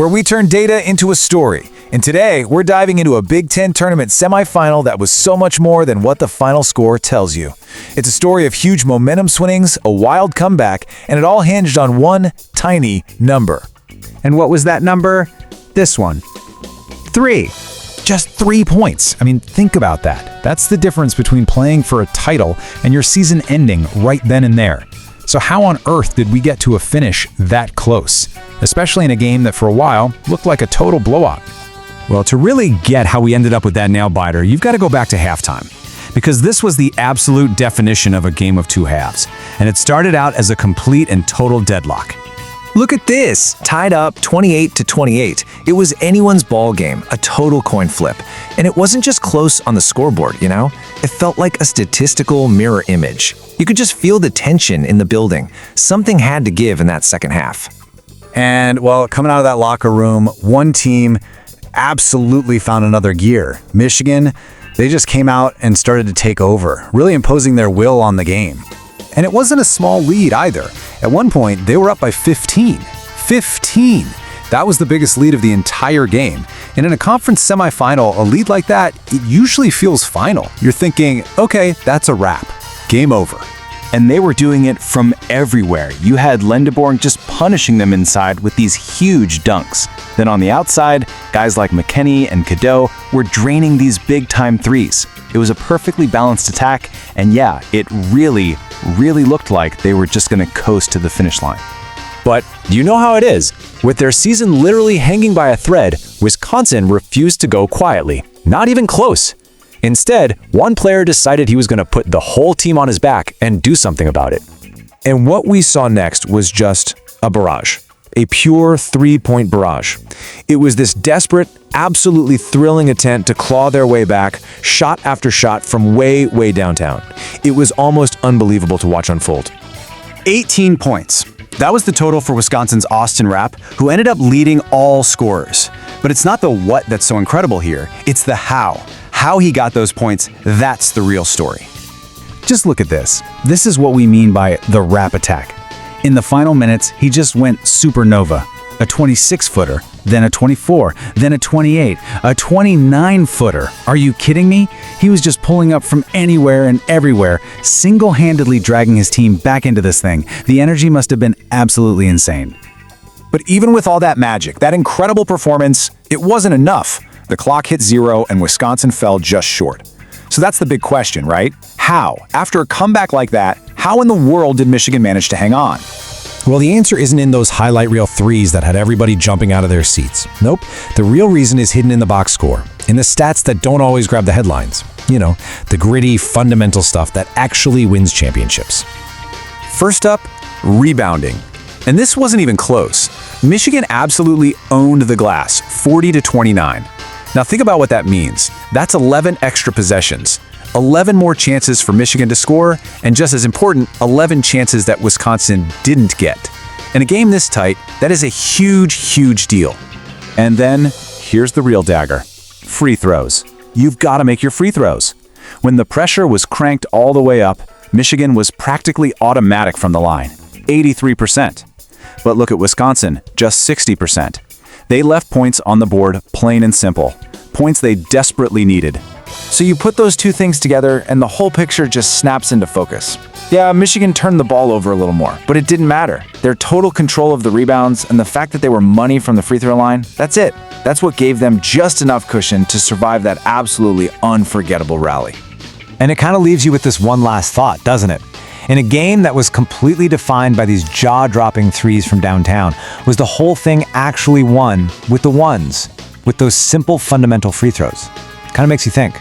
where we turn data into a story. And today, we're diving into a Big Ten tournament semifinal that was so much more than what the final score tells you. It's a story of huge momentum swings, a wild comeback, and it all hinged on one tiny number. And what was that number? This one. 3. Just 3 points. I mean, think about that. That's the difference between playing for a title and your season ending right then and there. So how on earth did we get to a finish that close? Especially in a game that for a while looked like a total blowout. Well, to really get how we ended up with that nail-biter, you've got to go back to halftime. Because this was the absolute definition of a game of two halves. And it started out as a complete and total deadlock. Look at this, tied up 28-28. It was anyone's ball game, a total coin flip. And it wasn't just close on the scoreboard, you know? It felt like a statistical mirror image. You could just feel the tension in the building. Something had to give in that second half. And, well, coming out of that locker room, one team absolutely found another gear. Michigan, they just came out and started to take over, really imposing their will on the game. And it wasn't a small lead either. At one point, they were up by 15. 15! That was the biggest lead of the entire game. And in a conference semifinal, a lead like that, it usually feels final. You're thinking, okay, that's a wrap. Game over. And they were doing it from everywhere. You had Lendeborg just punishing them inside with these huge dunks. Then on the outside, guys like McKinney and Cadeau were draining these big-time threes. It was a perfectly balanced attack, and yeah, it really looked like they were just going to coast to the finish line. But you know how it is. With their season literally hanging by a thread, Wisconsin refused to go quietly. Not even close. Instead, one player decided he was going to put the whole team on his back and do something about it. And what we saw next was just a barrage. A pure three-point barrage. It was this desperate, absolutely thrilling attempt to claw their way back, shot after shot from way downtown. It was almost unbelievable to watch unfold. 18 points. That was the total for Wisconsin's Austin Rapp, who ended up leading all scorers. But it's not the what that's so incredible here, it's the how. How he got those points, that's the real story. Just look at this. This is what we mean by the Rapp attack. In the final minutes, he just went supernova. A 26-footer, then a 24, then a 28, a 29-footer. Are you kidding me? He was just pulling up from anywhere and everywhere, single-handedly dragging his team back into this thing. The energy must have been absolutely insane. But even with all that magic, that incredible performance, it wasn't enough. The clock hit 0 and Wisconsin fell just short. So that's the big question, right? How? After a comeback like that, how in the world did Michigan manage to hang on? Well, the answer isn't in those highlight reel threes that had everybody jumping out of their seats. Nope. The real reason is hidden in the box score, in the stats that don't always grab the headlines. You know, the gritty, fundamental stuff that actually wins championships. First up, rebounding. And this wasn't even close. Michigan absolutely owned the glass, 40-29. Now think about what that means. That's 11 extra possessions. 11 more chances for Michigan to score, and just as important, 11 chances that Wisconsin didn't get. In a game this tight, that is a huge deal. And then, here's the real dagger. Free throws. You've got to make your free throws. When the pressure was cranked all the way up, Michigan was practically automatic from the line, 83%. But look at Wisconsin, just 60%. They left points on the board, plain and simple. Points they desperately needed. So you put those two things together and the whole picture just snaps into focus. Yeah, Michigan turned the ball over a little more, but it didn't matter. Their total control of the rebounds and the fact that they were money from the free throw line, that's it. That's what gave them just enough cushion to survive that absolutely unforgettable rally. And it kind of leaves you with this one last thought, doesn't it? In a game that was completely defined by these jaw-dropping threes from downtown, was the whole thing actually won with the ones, with those simple fundamental free throws? Kind of makes you think.